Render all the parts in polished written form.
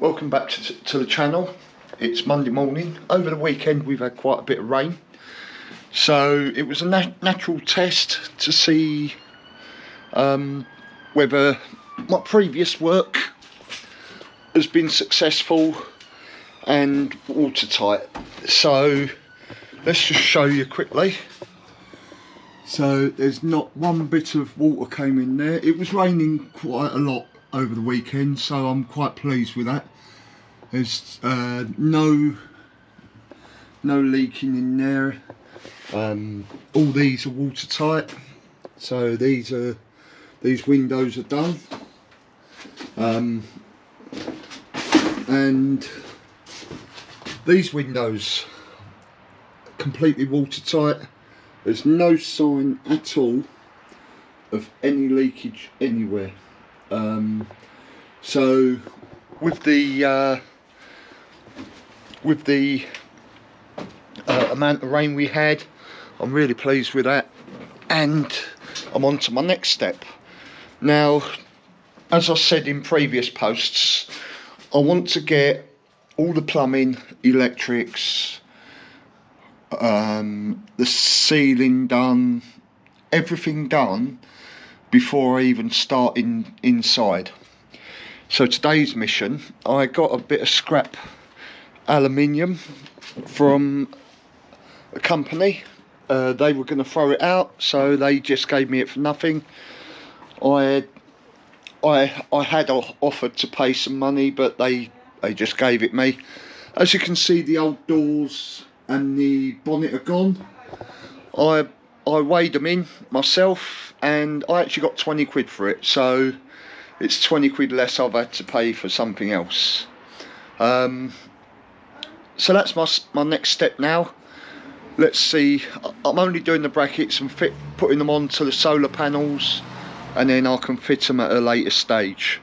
welcome back to the channel. It's Monday morning. Over the weekend we've had quite a bit of rain, so it was a natural test to see whether my previous work has been successful and watertight. So let's just show you quickly. So there's not one bit of water came in there. It was raining quite a lot over the weekend, so I'm quite pleased with that. There's no leaking in there. All these are watertight, so these windows are done, and these windows are completely watertight. There's no sign at all of any leakage anywhere. So with the amount of rain we had, I'm really pleased with that, and I'm on to my next step. Now, as I said in previous posts, I want to get all the plumbing, electrics, the ceiling done, everything done before I even start inside. So today's mission, I got a bit of scrap aluminium from a company. They were going to throw it out, so they just gave me it for nothing. I had offered to pay some money, but they just gave it me. As you can see, the old doors and the bonnet are gone. I weighed them in myself, and I actually got 20 quid for it, so it's 20 quid less I've had to pay for something else. So that's my next step now. Let's see, I'm only doing the brackets and putting them onto the solar panels, and then I can fit them at a later stage.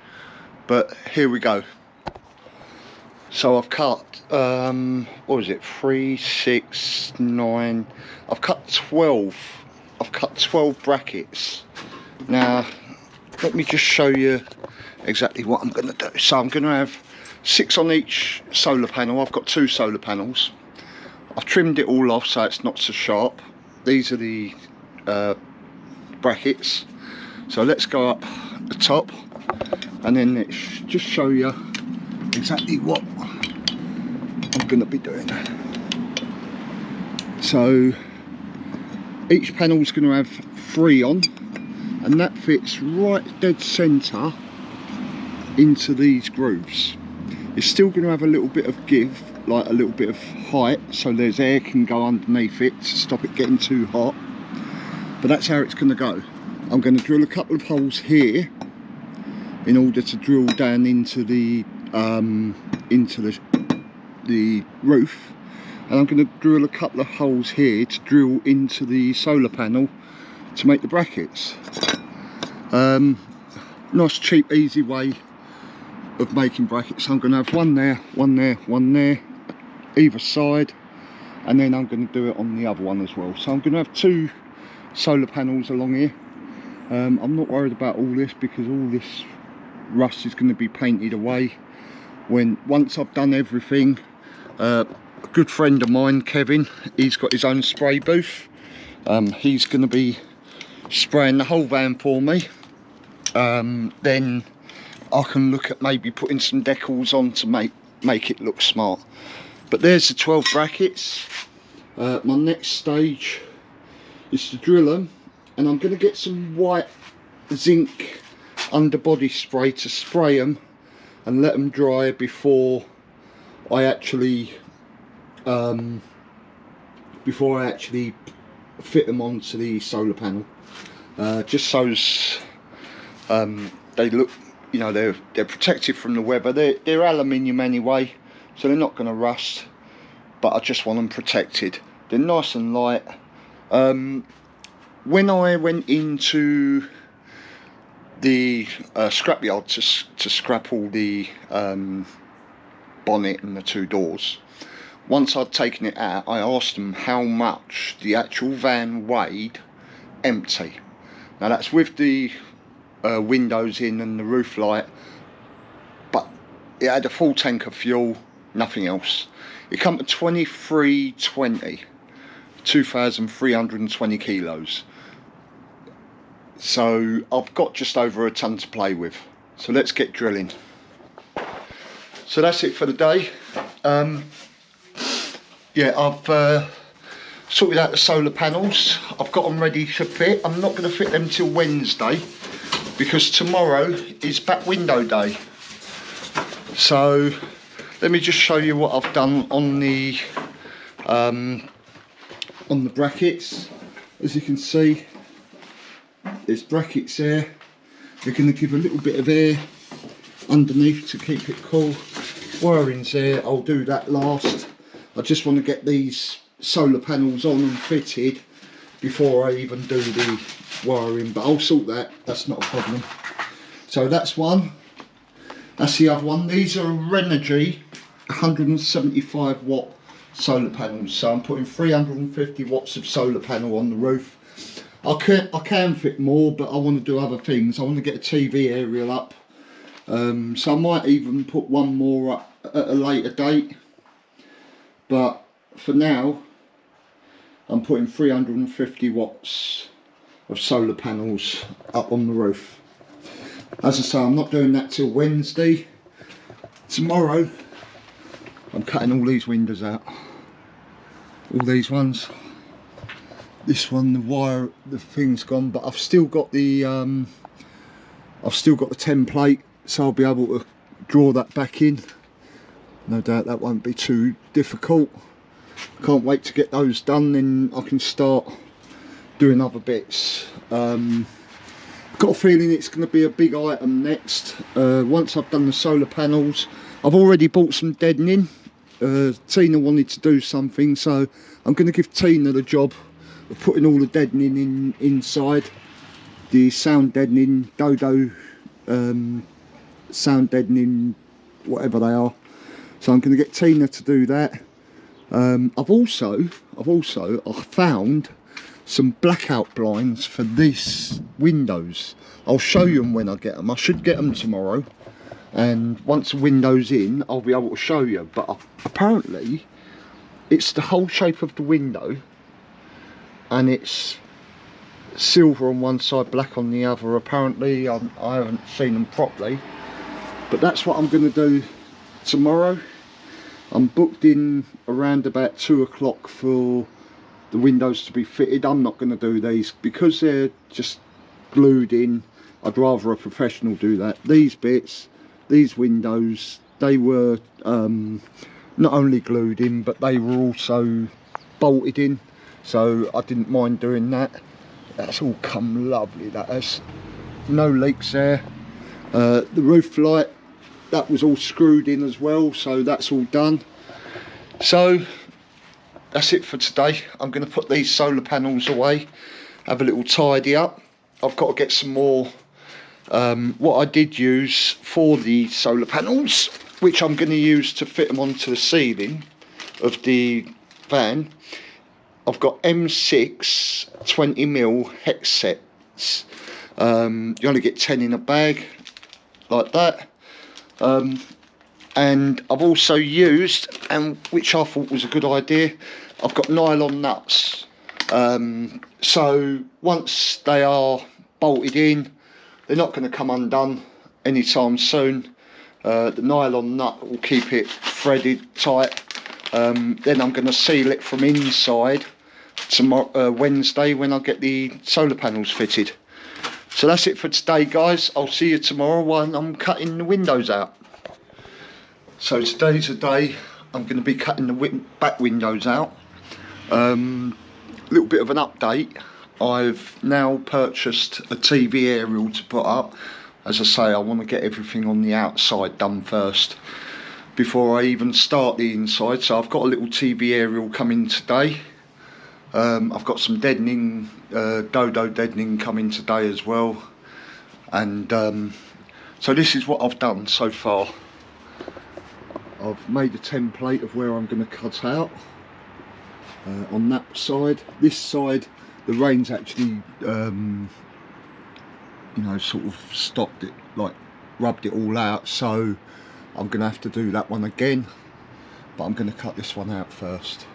But here we go. So I've cut, what was it, 3, 6, 9, I've cut 12. I've cut 12 brackets. Now, let me just show you exactly what I'm going to do. So I'm going to have 6 on each solar panel. I've got 2 solar panels. I've trimmed it all off so it's not so sharp. These are the brackets. So let's go up the top, and then let's just show you exactly what I'm going to be doing. So each panel is going to have 3 on, and that fits right dead centre into these grooves. It's still going to have a little bit of give, like a little bit of height, so there's air can go underneath it to stop it getting too hot. But that's how it's going to go. I'm going to drill a couple of holes here in order to drill down into the roof, and I'm going to drill a couple of holes here to drill into the solar panel to make the brackets. Nice cheap easy way of making brackets. I'm going to have one there, one there, one there, either side, and then I'm going to do it on the other one as well. So I'm going to have 2 solar panels along here. I'm not worried about all this, because all this rust is going to be painted away once I've done everything. A good friend of mine, Kevin, he's got his own spray booth. He's going to be spraying the whole van for me. Then I can look at maybe putting some decals on to make it look smart. But there's the 12 brackets. My next stage is to drill them, and I'm going to get some white zinc underbody spray to spray them and let them dry before I actually fit them onto the solar panel. Just so they look, you know, they're protected from the weather. They're aluminium anyway, so they're not going to rust, but I just want them protected. They're nice and light. When I went into the scrapyard to scrap all the bonnet and the 2 doors, once I'd taken it out, I asked them how much the actual van weighed empty. Now that's with the windows in and the roof light, but it had a full tank of fuel, nothing else. It come to 2320, 2,320 kilos. So I've got just over a ton to play with. So let's get drilling. So that's it for the day. Yeah, I've sorted out the solar panels. I've got them ready to fit. I'm not going to fit them till Wednesday because tomorrow is back window day. So let me just show you what I've done on the brackets. As you can see, there's brackets there. They're going to give a little bit of air underneath to keep it cool. Wiring's there, I'll do that last. I just want to get these solar panels on and fitted before I even do the wiring, but I'll sort that, that's not a problem. So that's one. That's the other one. These are Renogy 175 watt solar panels. So I'm putting 350 watts of solar panel on the roof. I can fit more, but I want to do other things. I want to get a TV aerial up. So I might even put one more up at a later date. But for now, I'm putting 350 watts of solar panels up on the roof. As I say, I'm not doing that till Wednesday. Tomorrow, I'm cutting all these windows out. All these ones. This one, the wire, the thing's gone, but I've still got the template, so I'll be able to draw that back in. No doubt that won't be too difficult. Can't wait to get those done, then I can start doing other bits. Got a feeling it's going to be a big item next. Once I've done the solar panels, I've already bought some deadening. Tina wanted to do something, so I'm going to give Tina the job of putting all the deadening inside. The sound deadening, Dodo sound deadening, whatever they are. So I'm going to get Tina to do that. I've also found some blackout blinds for these windows. I'll show you them when I get them. I should get them tomorrow, and once the window's in, I'll be able to show you. But apparently, it's the whole shape of the window, and it's silver on one side, black on the other. Apparently, I haven't seen them properly, but that's what I'm going to do tomorrow. I'm booked in around about 2 o'clock for the windows to be fitted. I'm not going to do these because they're just glued in. I'd rather a professional do that. These bits, these windows, they were not only glued in, but they were also bolted in, so I didn't mind doing that. That's all come lovely, that has. No leaks there. The roof light, that was all screwed in as well, so that's all done. So that's it for today. I'm going to put these solar panels away, have a little tidy up. I've got to get some more. What I did use for the solar panels, which I'm going to use to fit them onto the ceiling of the van, I've got M6 20mm hex sets. You only get 10 in a bag, like that. And I've also used, and which I thought was a good idea, I've got nylon nuts. So once they are bolted in, they're not going to come undone anytime soon. The nylon nut will keep it threaded tight. Then I'm going to seal it from inside tomorrow, Wednesday, when I get the solar panels fitted. So that's it for today, guys. I'll see you tomorrow when I'm cutting the windows out. So today's the day I'm going to be cutting the back windows out. Little bit of an update. I've now purchased a TV aerial to put up. As I say, I want to get everything on the outside done first before I even start the inside. So I've got a little TV aerial coming today. I've got some deadening, Dodo deadening coming today as well. And so this is what I've done so far. I've made a template of where I'm going to cut out on that side. This side, the rain's actually you know, sort of stopped it, like rubbed it all out, so I'm going to have to do that one again, but I'm going to cut this one out first,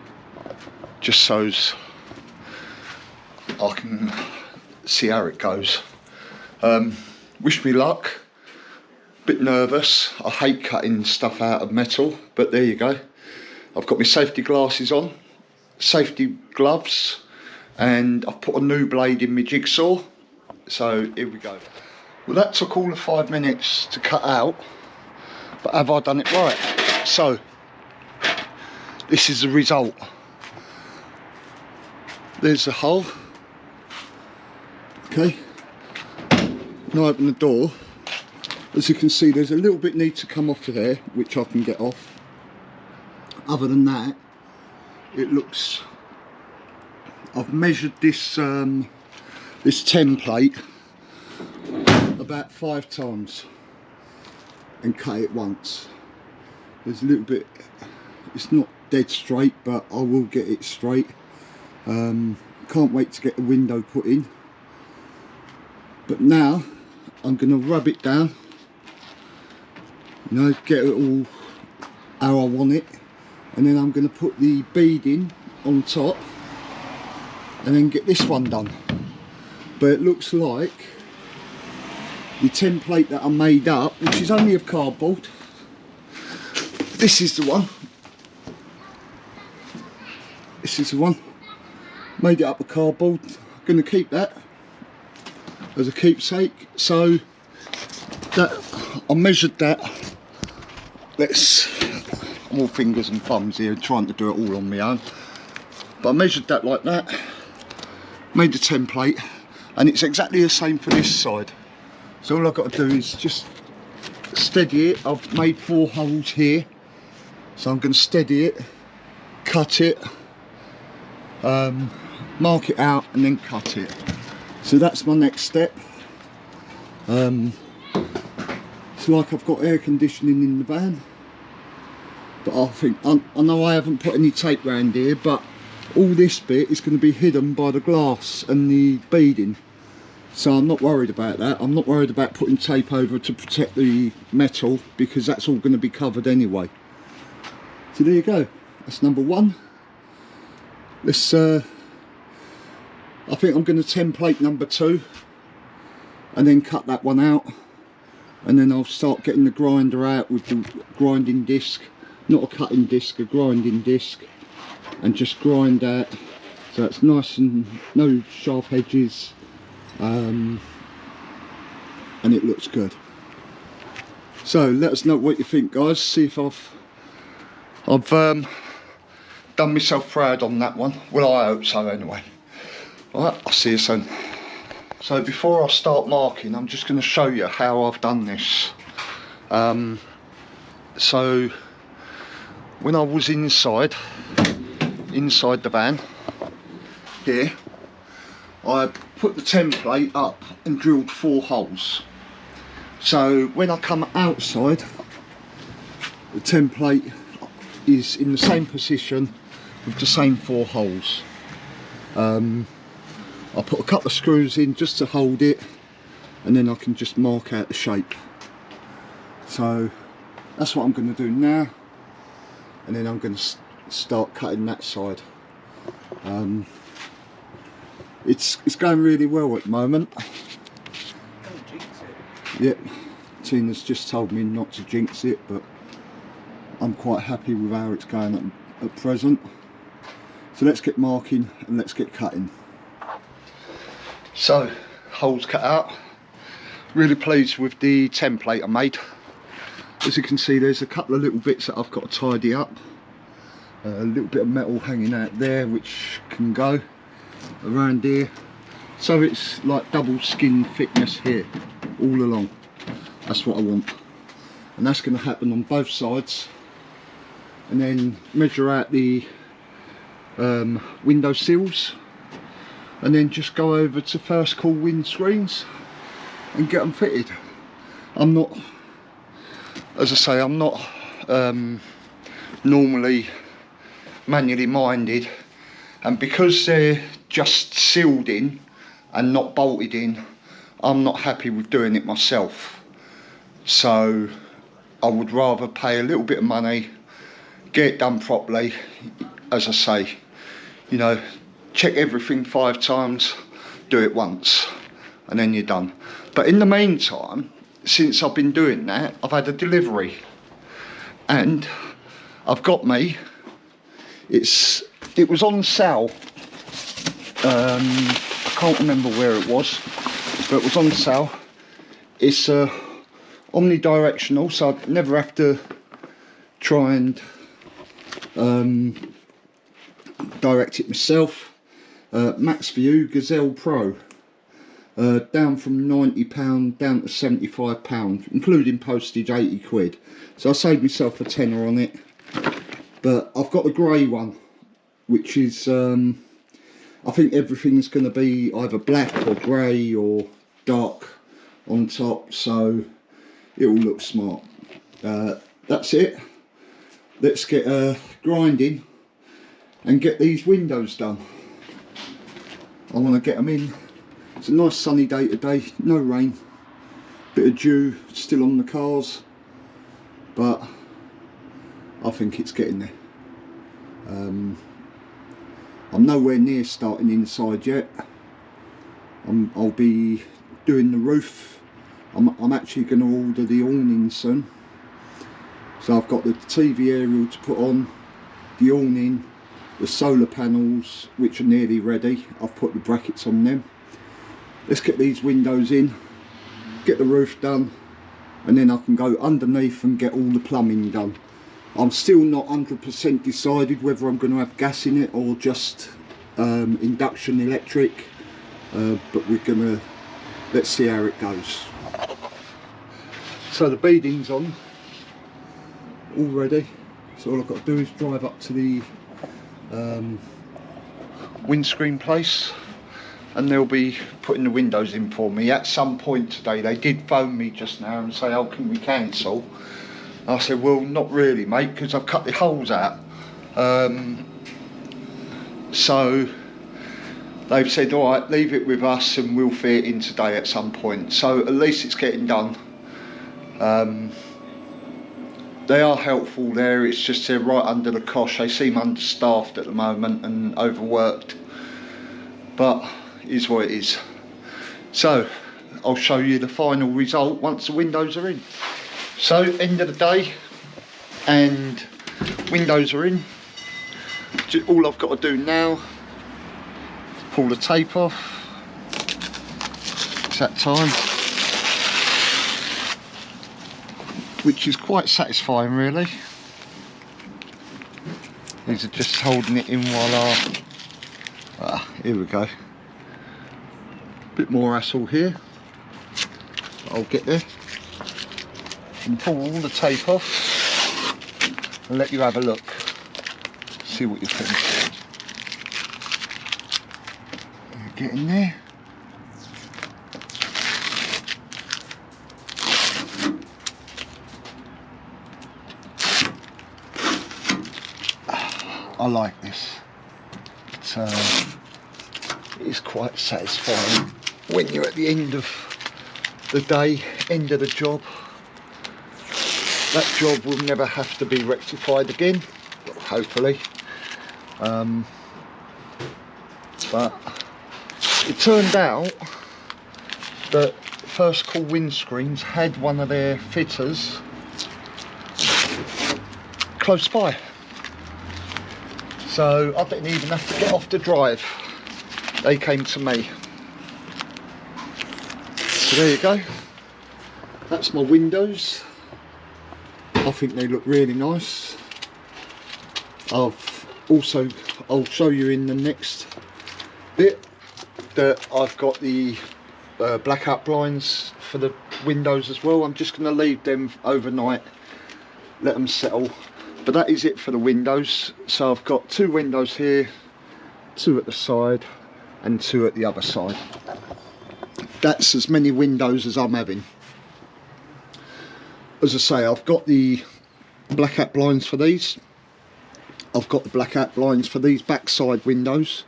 just so I can see how it goes. Wish me luck. Bit nervous. I hate cutting stuff out of metal, but there you go. I've got my safety glasses on, safety gloves, and I've put a new blade in my jigsaw. So here we go. Well, that took all of 5 minutes to cut out, but have I done it right? So this is the result. There's the hole. Okay, now open the door. As you can see, there's a little bit need to come off of there, which I can get off. Other than that, it looks, I've measured this this template about 5 times and cut it once. There's a little bit, it's not dead straight, but I will get it straight. Can't wait to get the window put in. But now I'm going to rub it down, you know, get it all how I want it, and then I'm going to put the beading on top and then get this one done. But it looks like the template that I made up, which is only of cardboard, this is the one. This is the one. Made it up of cardboard. I'm going to keep that as a keepsake. So that I measured that. I'm all fingers and thumbs here, trying to do it all on my own. But I measured that like that. Made the template, and it's exactly the same for this side. So all I've got to do is just steady it. I've made 4 holes here, so I'm going to steady it, cut it, mark it out, and then cut it. So that's my next step. It's like I've got air conditioning in the van, but I think, I know I haven't put any tape around here, but all this bit is going to be hidden by the glass and the beading, so I'm not worried about that. I'm not worried about putting tape over to protect the metal, because that's all going to be covered anyway. So there you go, that's number 1. Let's I think I'm going to template number 2 and then cut that one out, and then I'll start getting the grinder out with the grinding disc, not a cutting disc, a grinding disc, and just grind that so it's nice and no sharp edges, and it looks good. So let us know what you think, guys. See if I've done myself proud on that one. Well, I hope so anyway. Alright, I'll see you soon. So before I start marking, I'm just going to show you how I've done this. So when I was inside the van here, I put the template up and drilled 4 holes. So when I come outside, the template is in the same position with the same 4 holes. I put a couple of screws in just to hold it, and then I can just mark out the shape. So that's what I'm going to do now, and then I'm going to start cutting that side. It's going really well at the moment. Don't jinx it. Yep, Tina's just told me not to jinx it, but I'm quite happy with how it's going at present. So let's get marking and let's get cutting. So, holes cut out. Really pleased with the template I made. As you can see, there's a couple of little bits that I've got to tidy up. A little bit of metal hanging out there which can go around here. So it's like double skin thickness here, all along. That's what I want. And that's going to happen on both sides. And then measure out the window sills, and then just go over to First Call windscreens and get them fitted. I'm not, as I say, I'm not normally manually minded, and because they're just sealed in and not bolted in, I'm not happy with doing it myself. So I would rather pay a little bit of money, get it done properly. As I say, you know, check everything 5 times, do it once, and then you're done. But in the meantime, since I've been doing that, I've had a delivery, and I've got me. It was on sale. I can't remember where it was, but it was on sale. It's omnidirectional, so I'd never have to try and direct it myself. Max View Gazelle Pro, down from £90 down to £75, including postage, 80 quid. So I saved myself a tenner on it. But I've got the grey one, which is I think everything's going to be either black or grey or dark on top, so it will look smart. That's it. Let's get grinding and get these windows done. I want to get them in. It's a nice sunny day today, no rain, bit of dew still on the cars, but I think it's getting there. I'm nowhere near starting inside yet. I'll be doing the roof. I'm actually going to order the awning soon. So I've got the TV aerial to put on, the awning, the solar panels, which are nearly ready. I've put the brackets on them. Let's get these windows in, get the roof done, and then I can go underneath and get all the plumbing done. I'm still not 100% decided whether I'm going to have gas in it or just induction electric, but let's see how it goes. So the beading's on already, so all I've got to do is drive up to the windscreen place, and they'll be putting the windows in for me at some point today. They did phone me just now and say, oh, can we cancel? I said, well, not really, mate, because I've cut the holes out. So they've said, all right, leave it with us and we'll fit it in today at some point. So at least it's getting done. They are helpful there, it's just they're right under the cosh. They seem understaffed at the moment and overworked, but it is what it is. So I'll show you the final result once the windows are in. So end of the day, and windows are in. All I've got to do now is pull the tape off. It's that time, which is quite satisfying really. These are just holding it in while here we go. Bit more hassle here. I'll get there and pull all the tape off and let you have a look, see what you think. Get in there. I like this. It's quite satisfying when you're at the end of the day, end of the job. That job will never have to be rectified again, hopefully. But it turned out that First Call Windscreens had one of their fitters close by. So I didn't even have to get off the drive. They came to me. So there you go. That's my windows. I think they look really nice. I'll show you in the next bit that I've got the blackout blinds for the windows as well. I'm just going to leave them overnight, let them settle. But that is it for the windows. So I've got 2 windows here, 2 at the side and 2 at the other side. That's as many windows as I'm having. As I say, I've got the blackout blinds for these. I've got the blackout blinds for these backside windows,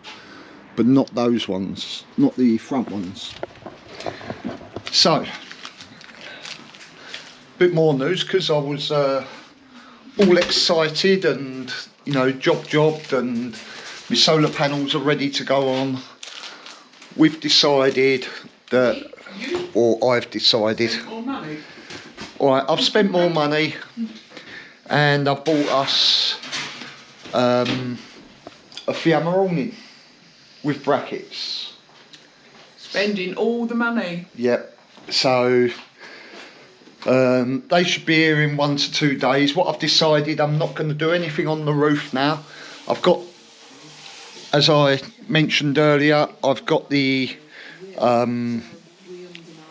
but not those ones, not the front ones. So bit more news, because I was all excited and, you know, jobbed and my solar panels are ready to go on. We've decided that, or I've decided, More money. alright, I've spent more money and I've bought us a Fiamma awning with brackets. Spending all the money. Yep, so they should be here in 1 to 2 days. What I've decided, I'm not going to do anything on the roof now. I've got, as I mentioned earlier, I've got the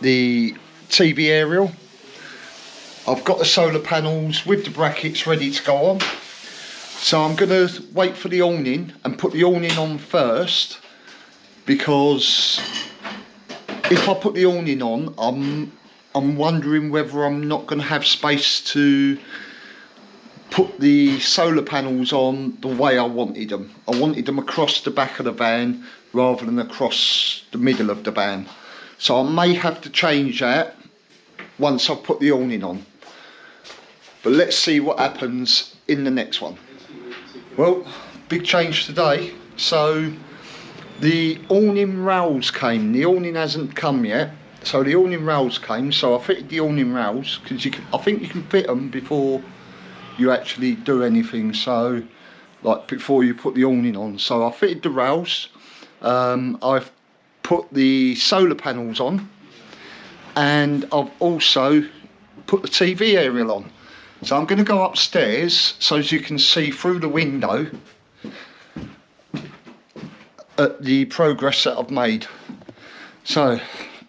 TV aerial. I've got the solar panels with the brackets ready to go on. So I'm going to wait for the awning and put the awning on first, because if I put the awning on, I'm wondering whether I'm not going to have space to put the solar panels on the way I wanted them. I wanted them across the back of the van rather than across the middle of the van. So I may have to change that once I've put the awning on. But let's see what happens in the next one. Well, big change today. So the awning rails came. The awning hasn't come yet. So the awning rails came. So I fitted the awning rails, because I think you can fit them before you actually do anything. So, like before you put the awning on. So I fitted the rails. I've put the solar panels on, and I've also put the TV aerial on. So I'm going to go upstairs so as you can see through the window at the progress that I've made. So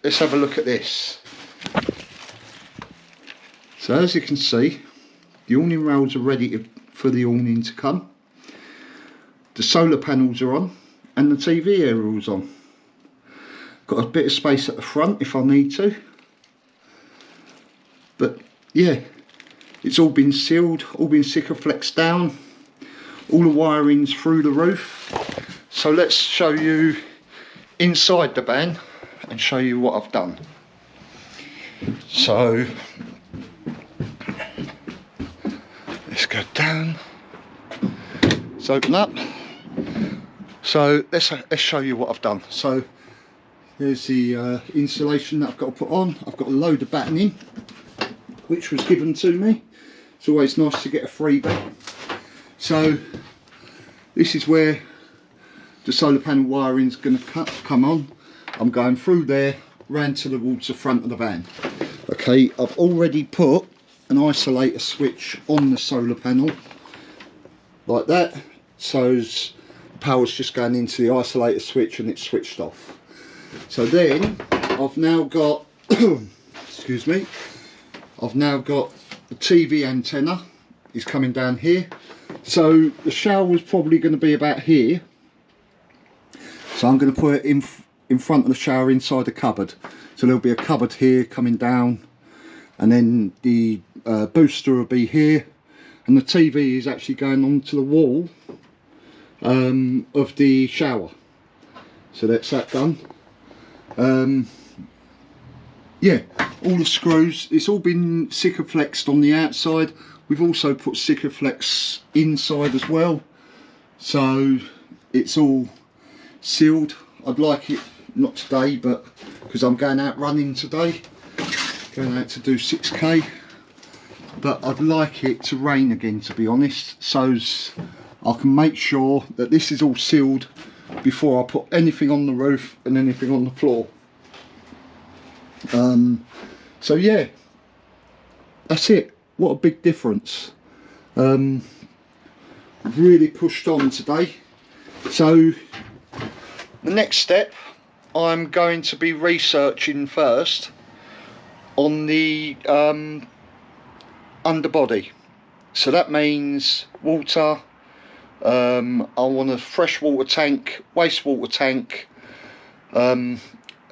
let's have a look at this. So as you can see, the awning rails are ready for the awning to come. The solar panels are on and the TV aerial's on. Got a bit of space at the front if I need to. But yeah, it's all been sealed, all been Sikaflex down, all the wiring's through the roof. So let's show you inside the van and show you what I've done. So let's go down. Let's open up. So let's show you what I've done. So there's the insulation that I've got to put on. I've got a load of battening, which was given to me. It's always nice to get a freebie. So this is where the solar panel wiring is going to come on. I'm going through there, round towards the front of the van. Okay, I've already put an isolator switch on the solar panel, like that. So power's just going into the isolator switch and it's switched off. So then I've now got, excuse me, I've now got the TV antenna is coming down here. So the shower is probably going to be about here. So I'm going to put it in front of the shower inside the cupboard. So there'll be a cupboard here coming down, and then the booster will be here, and the TV is actually going onto the wall of the shower. So that's that done. Yeah, all the screws, it's all been Sikaflexed on the outside. We've also put Sikaflex inside as well. So it's all sealed. I'd like it, not today, but because I'm going out running today, going out to do 6k. But I'd like it to rain again, to be honest, so I can make sure that this is all sealed before I put anything on the roof and anything on the floor. So yeah, that's it. What a big difference. Really pushed on today. So the next step, I'm going to be researching first on the underbody. So that means water. I want a freshwater tank, wastewater tank.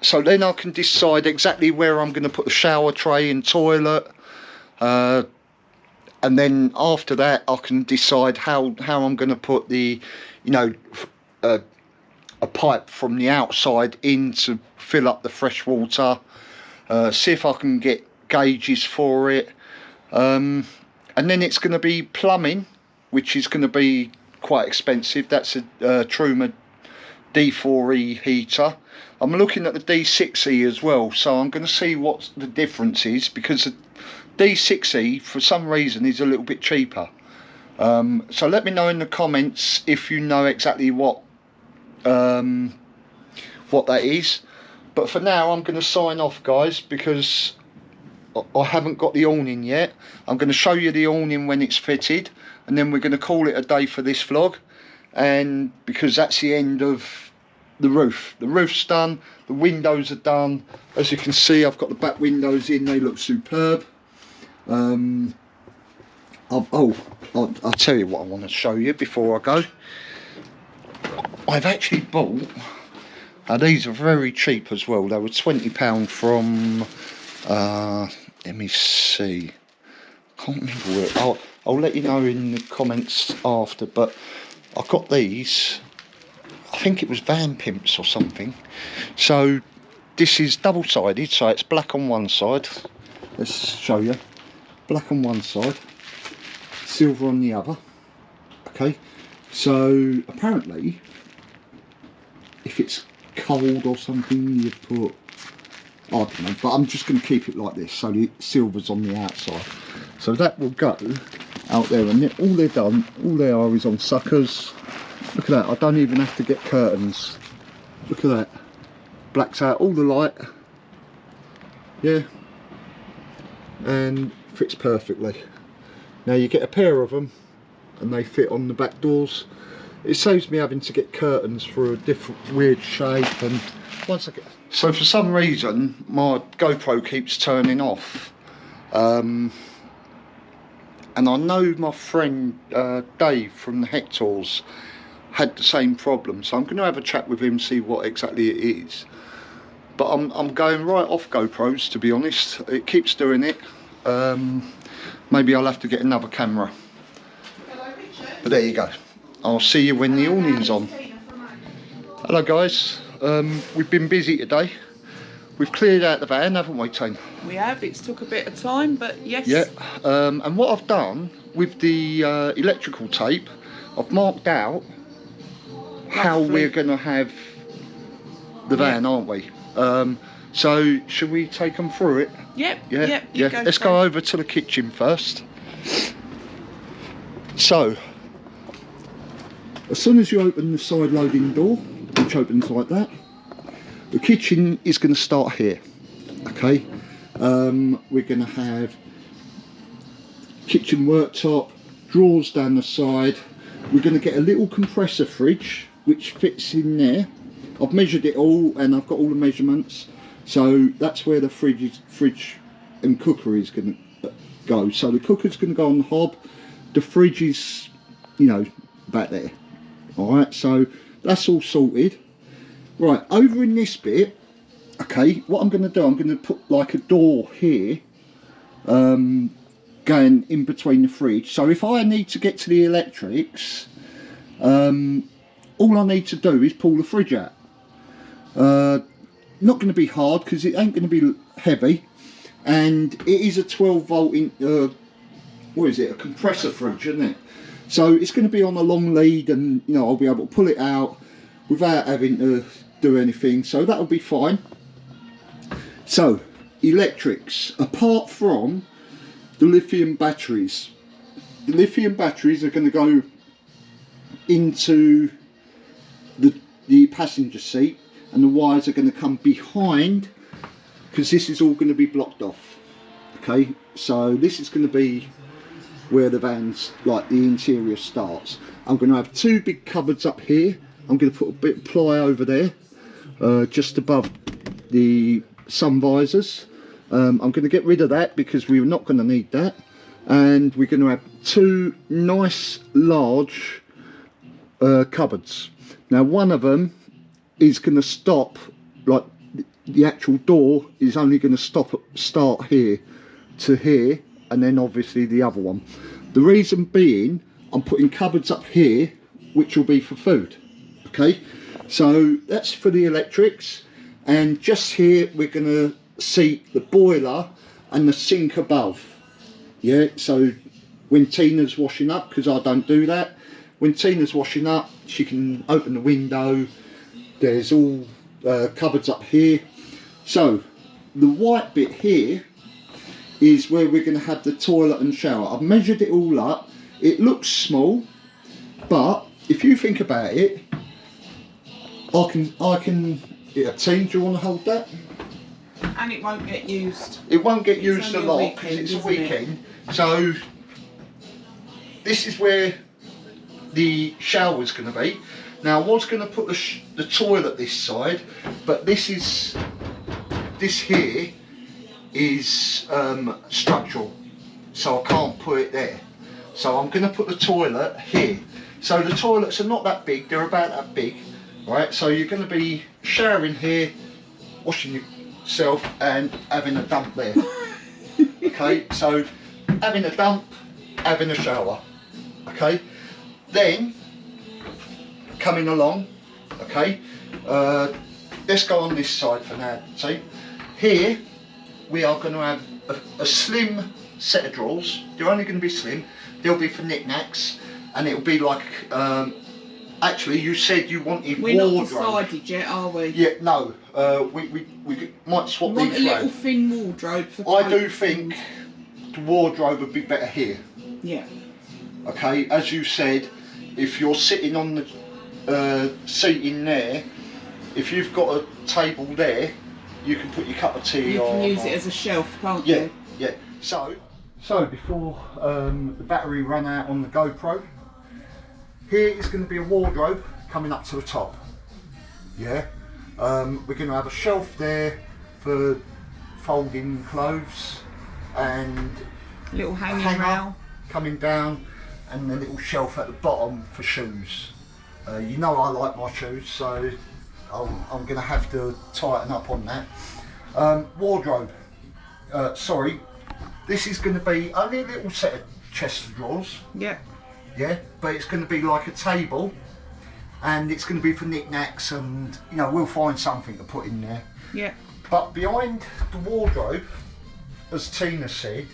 So then I can decide exactly where I'm going to put the shower tray and toilet. And then after that I can decide how I'm going to put the, you know, a pipe from the outside in to fill up the fresh water. See if I can get gauges for it. And then it's going to be plumbing, which is going to be quite expensive. That's a Truma D4E heater. I'm looking at the D6E as well, so I'm going to see what the difference is, because the D6E for some reason is a little bit cheaper. So let me know in the comments if you know exactly what that is. But for now I'm going to sign off, guys, because I haven't got the awning yet. I'm going to show you the awning when it's fitted, and then we're going to call it a day for this vlog. And because that's the end of the roof. The roof's done, the windows are done. As you can see, I've got the back windows in, they look superb. I'll tell you what I want to show you before I go. I've actually bought, these are very cheap as well. They were £20 from, let me see, can't remember where. I'll let you know in the comments after, but I got these, I think it was Van Pimps or something. So this is double-sided, so it's black on one side. Let's show you. Black on one side, silver on the other. Okay, so apparently if it's cold or something you put, I don't know, but I'm just going to keep it like this, so the silver's on the outside. So that will go out there, and all they're done, all they are is on suckers. Look at that, I don't even have to get curtains. Look at that, blacks out all the light, yeah, and fits perfectly. Now you get a pair of them and they fit on the back doors. It saves me having to get curtains for a different weird shape. And once I get, so for some reason my GoPro keeps turning off, and I know my friend Dave from the Hectors had the same problem, so I'm going to have a chat with him, see what exactly it is. But I'm going right off GoPros, to be honest. It keeps doing it. Maybe I'll have to get another camera. But there you go. I'll see you when the awning's on. Hello guys, we've been busy today. We've cleared out the van, haven't we, Tane? We have. It's took a bit of time, but yes. Yeah. And what I've done with the electrical tape, I've marked out how we're going to have the van, aren't we? So should we take them through it? Yep. Yeah. Yep, Let's go over to the kitchen first. So as soon as you open the side loading door, which opens like that, the kitchen is going to start here. Okay, we're going to have kitchen worktop, drawers down the side. We're going to get a little compressor fridge which fits in there. I've measured it all and I've got all the measurements, so that's where the fridge and cooker is going to go. So the cooker's going to go on the hob, the fridge is, you know, back there. Alright, so that's all sorted. Right, over in this bit, okay, what I'm going to do, I'm going to put like a door here, going in between the fridge. So if I need to get to the electrics, all I need to do is pull the fridge out. Not going to be hard because it ain't going to be heavy, and it is a 12 volt what is it, a compressor fridge, isn't it? So it's going to be on a long lead, and you know, I'll be able to pull it out without having to do anything, so that'll be fine. So electrics, apart from the lithium batteries are going to go into the passenger seat, and the wires are going to come behind, because this is all going to be blocked off. Okay, so this is going to be where the van's, like, the interior starts. I'm going to have two big cupboards up here. I'm going to put a bit of ply over there, just above the sun visors. I'm going to get rid of that because we're not going to need that, and we're going to have two nice large cupboards. Now one of them is going to stop, like the actual door is only going to start here to here, and then obviously the other one. The reason being, I'm putting cupboards up here which will be for food. Okay, so that's for the electrics, and just here we're going to seat the boiler and the sink above. Yeah, so when Tina's washing up, because I don't do that, when Tina's washing up, she can open the window. There's all cupboards up here. So the white bit here is where we're going to have the toilet and shower. I've measured it all up. It looks small, but if you think about it, I can. Yeah, Team, do you want to hold that? And it won't get used. It won't get used a only a lot weekend, because it's a isn't weekend. So this is where the shower's going to be. Now I was going to put the toilet this side, but this here is structural, so I can't put it there. So I'm going to put the toilet here. So the toilets are not that big; they're about that big, right? So you're going to be showering here, washing yourself, and having a dump there. Okay, so having a dump, having a shower. Okay, then coming along. Okay, let's go on this side for now. See, here we are going to have a slim set of drawers. They're only going to be slim. They'll be for knickknacks, and it'll be like. Actually, you said you wanted We're wardrobe. not decided yet, are we? Yeah, no. We might swap You want these a little around. thin wardrobe for I do coats think and- the wardrobe would be better here. Yeah. Okay, as you said, if you're sitting on the seating there, if you've got a table there, you can put your cup of tea You on. can use it as a shelf, can't Yeah, you? yeah. So before the battery run out on the GoPro, here is going to be a wardrobe coming up to the top. Yeah, we're going to have a shelf there for folding clothes and Little a hanging hanger rail. coming down, and a little shelf at the bottom for shoes. You know I like my shoes, so I'm going to have to tighten up on that. Wardrobe. Sorry, this is going to be only a little set of chest of drawers. Yeah. Yeah, but it's going to be like a table, and it's going to be for knickknacks, and you know we'll find something to put in there. Yeah. But behind the wardrobe, as Tina said,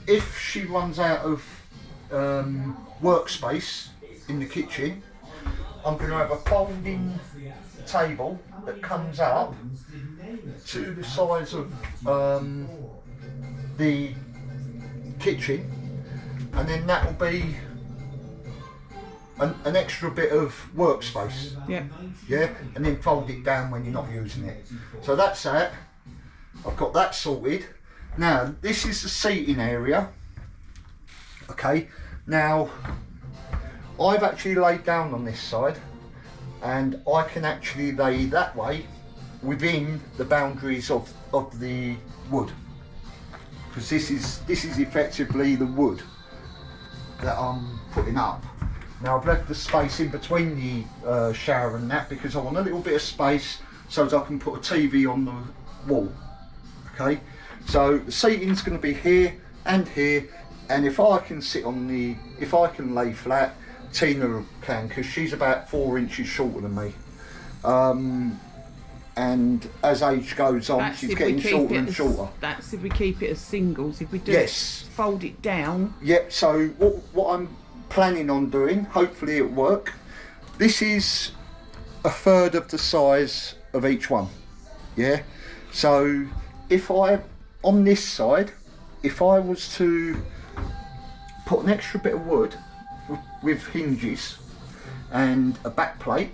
if she runs out of workspace in the kitchen, I'm going to have a folding table that comes up to the size of the kitchen, and then that will be an extra bit of workspace. Yeah. Yeah, and then fold it down when you're not using it. So that's that. I've got that sorted. Now this is the seating area. Okay, now I've actually laid down on this side, and I can actually lay that way within the boundaries of the wood, because this is effectively the wood that I'm putting up. Now I've left the space in between the shower and that because I want a little bit of space so that I can put a TV on the wall. Okay, so the seating's going to be here and here, and if I can lay flat, Tina can, because she's about 4 inches shorter than me. And as age goes on, That's she's if getting we keep shorter it and as- shorter. That's if we keep it as singles. If we do Yes. fold it down. Yep, so what I'm planning on doing, hopefully it'll work, this is a third of the size of each one. Yeah, so if on this side, if I was to put an extra bit of wood with hinges and a back plate,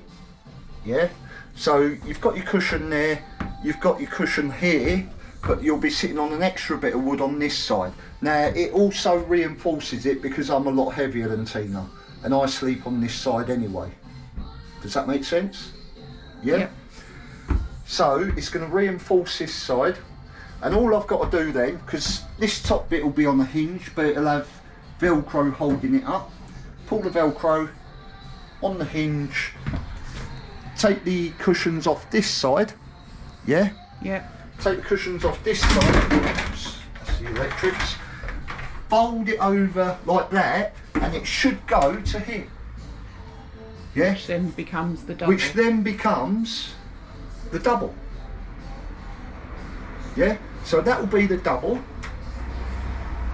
yeah, so you've got your cushion there, you've got your cushion here, but you'll be sitting on an extra bit of wood on this side. Now it also reinforces it because I'm a lot heavier than Tina and I sleep on this side anyway. Does that make sense? Yeah? Yep. So it's going to reinforce this side, and all I've got to do then, because this top bit will be on a hinge but it'll have Velcro holding it up, pull the Velcro on the hinge, take the cushions off this side, yeah? Yeah. Take the cushions off this side, oops, that's the electrics, fold it over like that, and it should go to here. Yeah? Which then becomes the double. Which then becomes the double. Yeah? So that will be the double.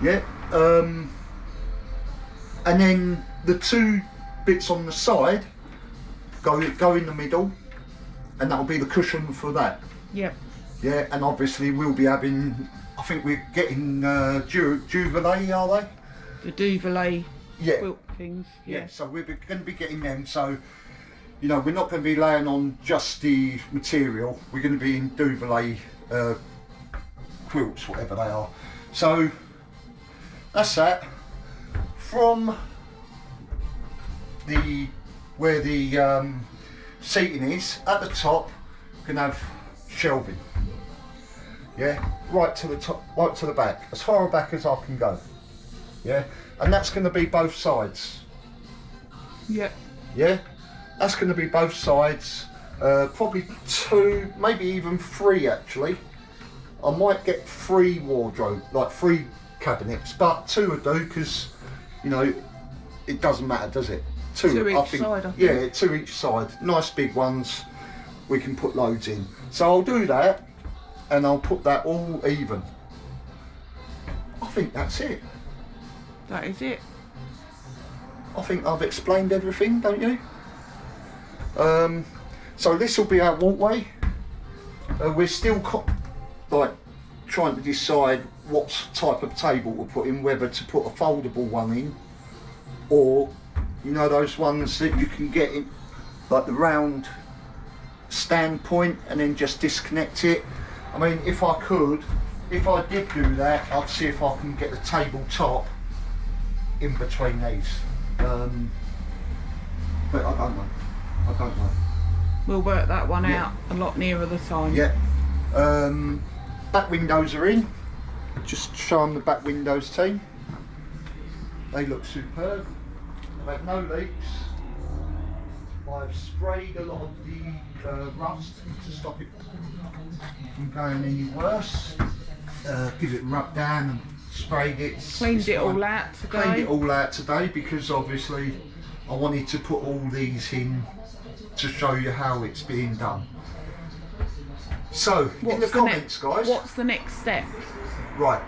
Yeah? And then the two bits on the side go in the middle, and that'll be the cushion for that. Yep. Yeah, and obviously we'll be having, I think we're getting Jubilee, are they? The Duvelet Yeah. quilt things. Yeah, so we're going to be getting them. So, you know, we're not going to be laying on just the material. We're going to be in Duvelet quilts, whatever they are. So that's that. From the where the seating is at the top, we're going to have shelving. Yeah, right to the top, right to the back, as far back as I can go. Yeah, and that's going to be both sides. Yep. Yeah, that's going to be both sides. Probably 2, maybe even 3 actually. I might get 3 wardrobe, like 3 cabinets, but 2 would do, because you know it doesn't matter, does it? 2 each I think, side, I think. yeah, 2 each side. Nice big ones. We can put loads in. So I'll do that, and I'll put that all even. I think that's it. That is it. I think I've explained everything, don't you? So this will be our walkway. We're still like trying to decide what type of table to put in, whether to put a foldable one in, or you know those ones that you can get in, like the round standpoint, and then just disconnect it. I mean, if I did do that, I'd see if I can get the tabletop in between these. But I don't know. We'll work that one out a lot nearer the time. Yeah. Back windows are in. Just show them the back windows, team. They look superb. They've had no leaks. I've sprayed a lot of the rust to stop it from going any worse. Give it a rub down and sprayed it. Cleaned it all out today. Cleaned it all out today because obviously I wanted to put all these in to show you how it's being done. So, in the comments, guys. What's the next step? Right.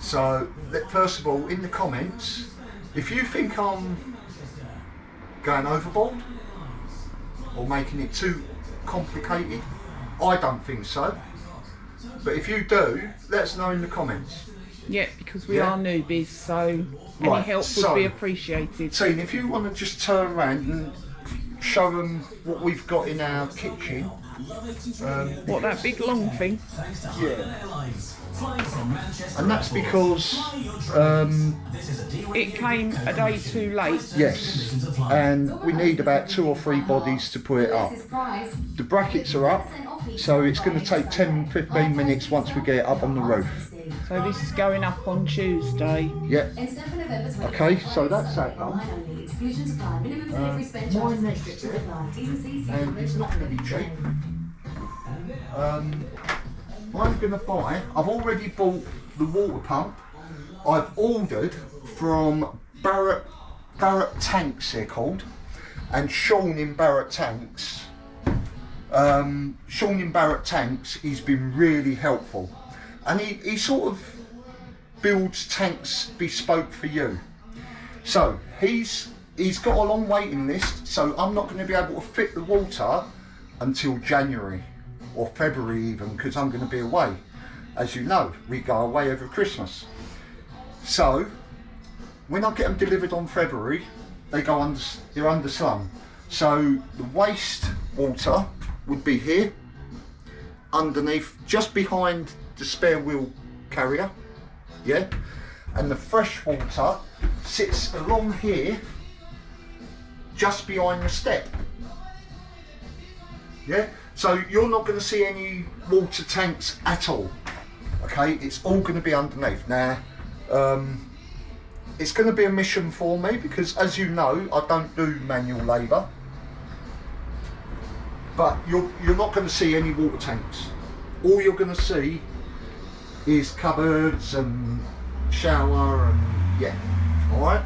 So, first of all, in the comments, if you think I'm going overboard or making it too complicated, I don't think so. But if you do, let us know in the comments. Yeah, because we are newbies, so any Right, help would be appreciated. Team, if you want to just turn around and show them what we've got in our kitchen. What, that big long thing? Yeah. And that's because it came a day too late. yes, and we need about 2 or 3 bodies to put it up. The brackets are up, so it's going to take 10-15 minutes once we get it up on the roof. So this is going up on Tuesday. Yeah. Okay, so that's that done. My next step, and it's not going to be cheap. I'm going to buy, I've already bought the water pump. I've ordered from Barrett Tanks, they're called, and Sean in Barrett Tanks. Sean in Barrett Tanks, he's been really helpful, and he sort of builds tanks bespoke for you. So he's got a long waiting list, so I'm not going to be able to fit the water until January or February even, because I'm going to be away. As you know, we go away over Christmas. So when I get them delivered on February, they're underslung. So the waste water would be here, underneath, just behind the spare wheel carrier, yeah, and the fresh water sits along here, just behind the step, yeah. So you're not going to see any water tanks at all. Okay, it's all going to be underneath. Now, it's going to be a mission for me because, as you know, I don't do manual labour. But you're not going to see any water tanks. All you're going to see is cupboards and shower and yeah. All right.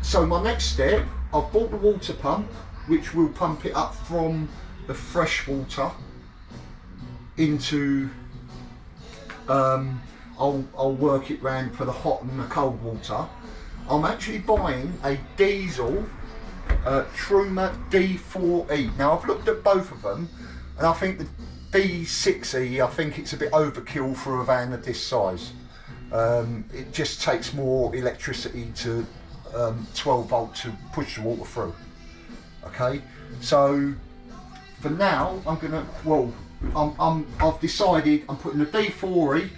So my next step, I've bought the water pump, which will pump it up from the fresh water into, I I'll work it round for the hot and the cold water. I'm actually buying a diesel Truma D4E. Now I've looked at both of them, and I think the D6E, I think it's a bit overkill for a van of this size. It just takes more electricity to 12 volt to push the water through. Okay, so for now I'm gonna, well, I've decided I'm putting the D4E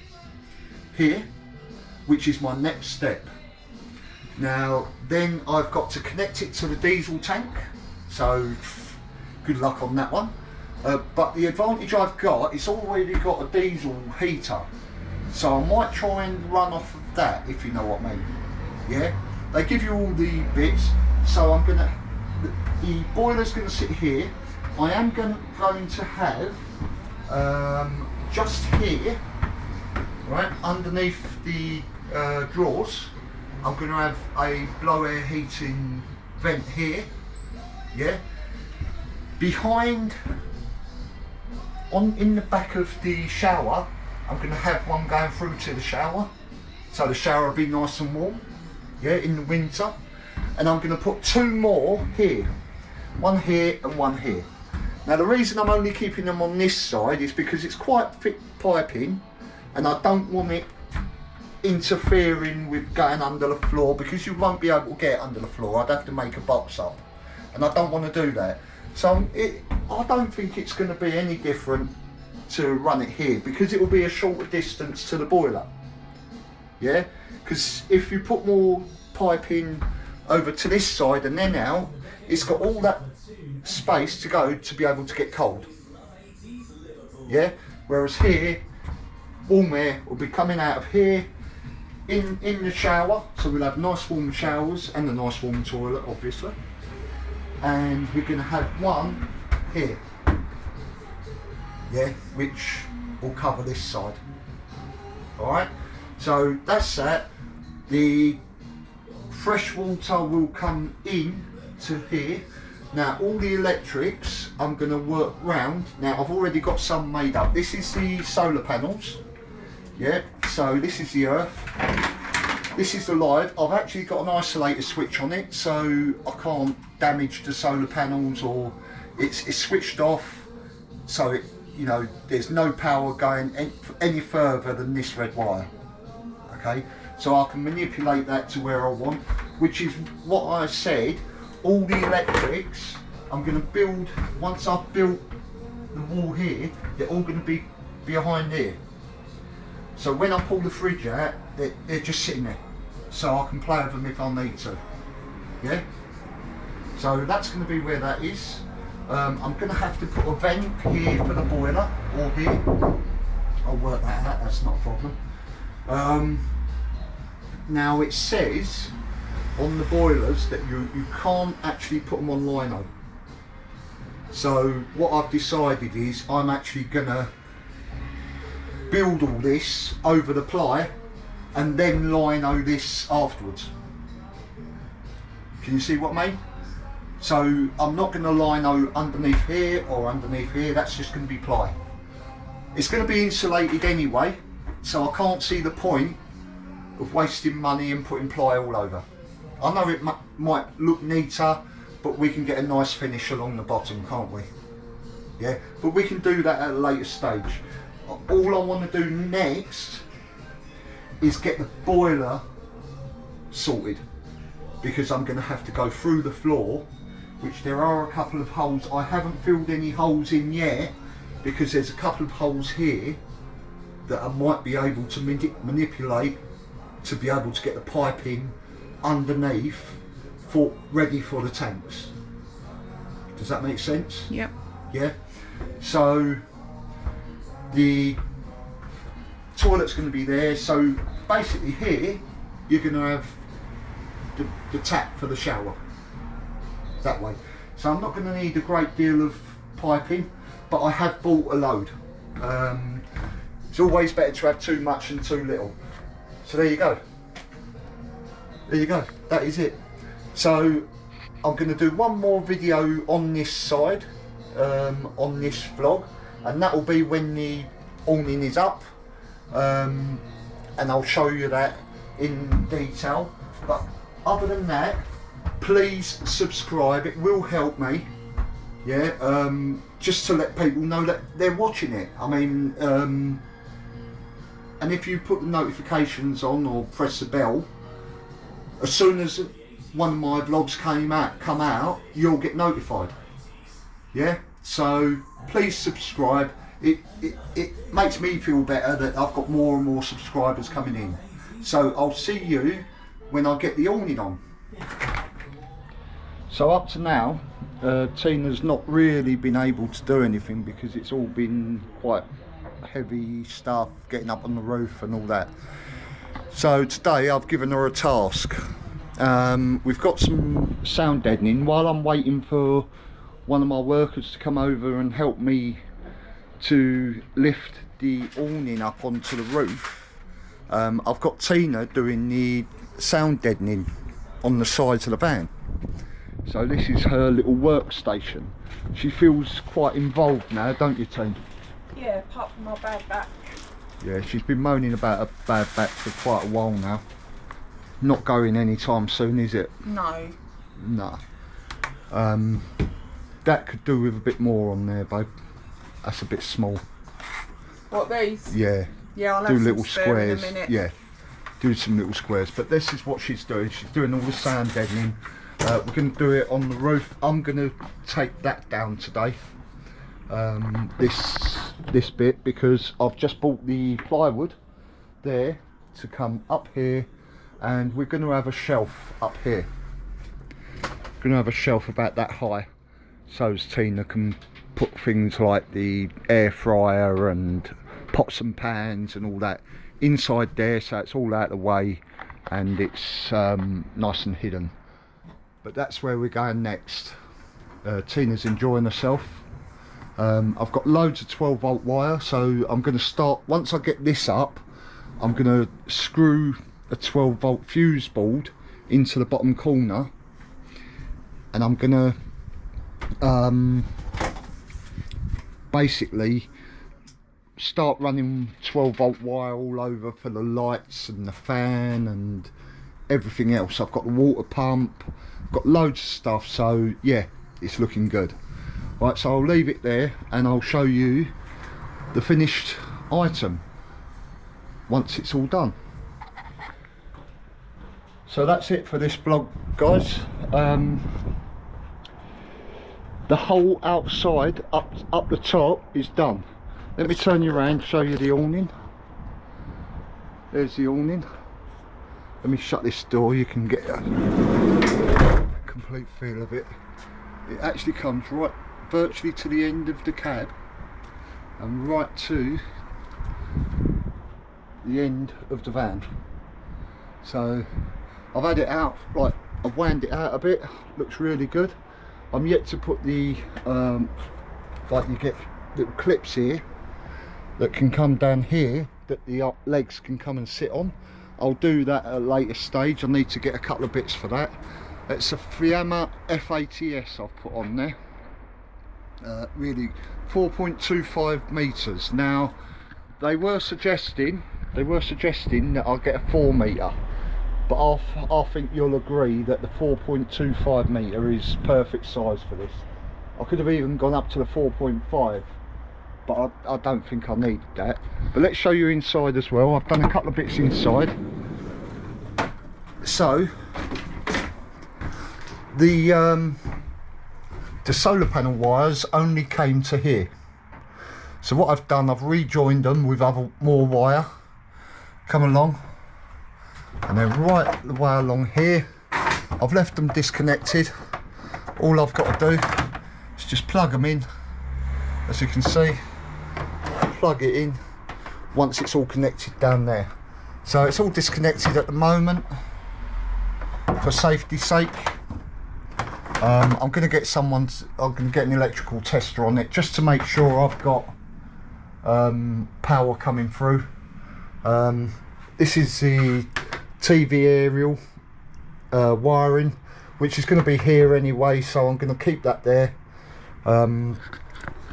here, which is my next step. Now then I've got to connect it to the diesel tank, so good luck on that one. But the advantage I've got, it's already got a diesel heater, so I might try and run off of that, if you know what I mean. Yeah, they give you all the bits, so I'm gonna, the boiler's gonna sit here. I am going to have just here, right underneath the drawers, I'm going to have a blow air heating vent here. Yeah, behind, in the back of the shower, I'm going to have one going through to the shower, so the shower will be nice and warm, yeah, in the winter. And I'm going to put two more here, one here and one here. Now the reason I'm only keeping them on this side is because it's quite thick piping, and I don't want it interfering with going under the floor, because you won't be able to get under the floor. I'd have to make a box up, and I don't want to do that. So I don't think it's going to be any different to run it here, because it will be a shorter distance to the boiler. Yeah, because if you put more piping over to this side and then out, it's got all that space to go to be able to get cold. Yeah, whereas here, warm air will be coming out of here in the shower, so we'll have nice warm showers and a nice warm toilet, obviously. And we're going to have one here, yeah, which will cover this side. Alright, so that's that. The fresh water will come in to here. Now all the electrics I'm going to work round. Now I've already got some made up. This is the solar panels, yeah, so this is the earth, this is the live. I've actually got an isolator switch on it, so I can't damage the solar panels, or it's switched off, so it, you know, there's no power going any further than this red wire. Okay, so I can manipulate that to where I want, which is what I said. All the electrics I'm going to build, once I've built the wall here, they're all going to be behind there. So when I pull the fridge out, they're just sitting there, so I can play with them if I need to. Yeah, so that's going to be where that is. I'm going to have to put a vent here for the boiler, or here. I'll work that out, that's not a problem. Now it says on the boilers that you can't actually put them on lino. So what I've decided is I'm actually gonna build all this over the ply and then lino this afterwards. Can you see what I mean? So I'm not going to lino underneath here or underneath here, that's just going to be ply. It's going to be insulated anyway, so I can't see the point of wasting money and putting ply all over. I know it might look neater, but we can get a nice finish along the bottom, can't we? Yeah, but we can do that at a later stage. All I want to do next is get the boiler sorted, because I'm going to have to go through the floor, which there are a couple of holes. I haven't filled any holes in yet, because there's a couple of holes here that I might be able to manipulate to be able to get the piping underneath ready for the tanks. Does that make sense? Yep. Yeah, so the toilet's going to be there, so basically here you're going to have the tap for the shower that way. So I'm not going to need a great deal of piping, but I have bought a load. It's always better to have too much than too little. So there you go. There you go, that is it. So I'm going to do one more video on this side, on this vlog, and that will be when the awning is up. and I'll show you that in detail. But other than that, please subscribe, it will help me, yeah, just to let people know that they're watching it. I mean, and if you put the notifications on or press the bell, as soon as one of my vlogs come out, you'll get notified, yeah. So please subscribe. It makes me feel better that I've got more and more subscribers coming in. So I'll see you when I get the awning on. So up to now, Tina's not really been able to do anything because it's all been quite heavy stuff, getting up on the roof and all that. So today I've given her a task. We've got some sound deadening. While I'm waiting for one of my workers to come over and help me to lift the awning up onto the roof, I've got Tina doing the sound deadening on the sides of the van. So this is her little workstation. She feels quite involved now, don't you, Tina? Yeah, apart from my bad back. Yeah, she's been moaning about her bad back for quite a while now. Not going anytime soon, is it? No. No. That could do with a bit more on there, babe. That's a bit small. What, these? Yeah. Yeah, I'll do have little some spare in a squares. minute. Yeah. Do some little squares. But this is what she's doing. She's doing all the sound deadening. We're going to do it on the roof. I'm going to take that down today. This bit, because I've just bought the plywood there to come up here, and we're going to have a shelf up here. Going to have a shelf about that high, so as Tina can put things like the air fryer and pots and pans and all that inside there, so it's all out of the way and it's nice and hidden. But that's where we're going next. Tina's enjoying herself. I've got loads of 12-volt wire, so I'm going to start, once I get this up, I'm going to screw a 12-volt fuse board into the bottom corner, and I'm going to basically start running 12-volt wire all over for the lights and the fan and everything else. I've got the water pump, I've got loads of stuff, so yeah, it's looking good. Right, so I'll leave it there and I'll show you the finished item once it's all done. So that's it for this vlog, guys. The whole outside up the top is done. Let me turn you around, show you the awning. There's the awning. Let me shut this door, you can get a complete feel of it. It actually comes right virtually to the end of the cab and right to the end of the van. So I've had it out, like I've wound it out a bit, looks really good. I'm yet to put the like you get little clips here that can come down here that the legs can come and sit on. I'll do that at a later stage. I need to get a couple of bits for that. It's a Fiamma F80S I've put on there. Really 4.25 meters. Now they were suggesting that I'll get a 4 meter, but I think you'll agree that the 4.25 meter is perfect size for this. I could have even gone up to the 4.5, but I don't think I need that. But let's show you inside as well. I've done a couple of bits inside. So the solar panel wires only came to here. So what I've done, I've rejoined them with more wire. Come along, and then right the way along here. I've left them disconnected. All I've got to do is just plug them in. As you can see, plug it in once it's all connected down there. So it's all disconnected at the moment for safety's sake. I'm going to get I'm going to get an electrical tester on it just to make sure I've got power coming through. This is the TV aerial wiring, which is going to be here anyway, so I'm going to keep that there.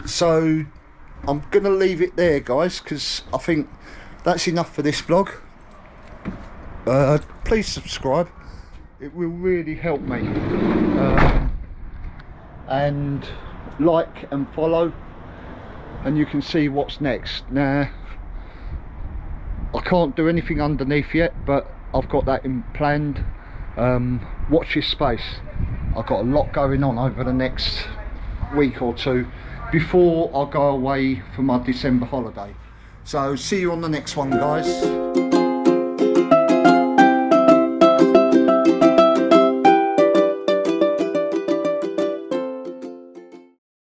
So I'm going to leave it there, guys, because I think that's enough for this vlog. please subscribe, it will really help me, and like and follow, and you can see what's next. Now I can't do anything underneath yet, but I've got that in planned. Watch this space. I've got a lot going on over the next week or two before I go away for my December holiday. So see you on the next one, guys.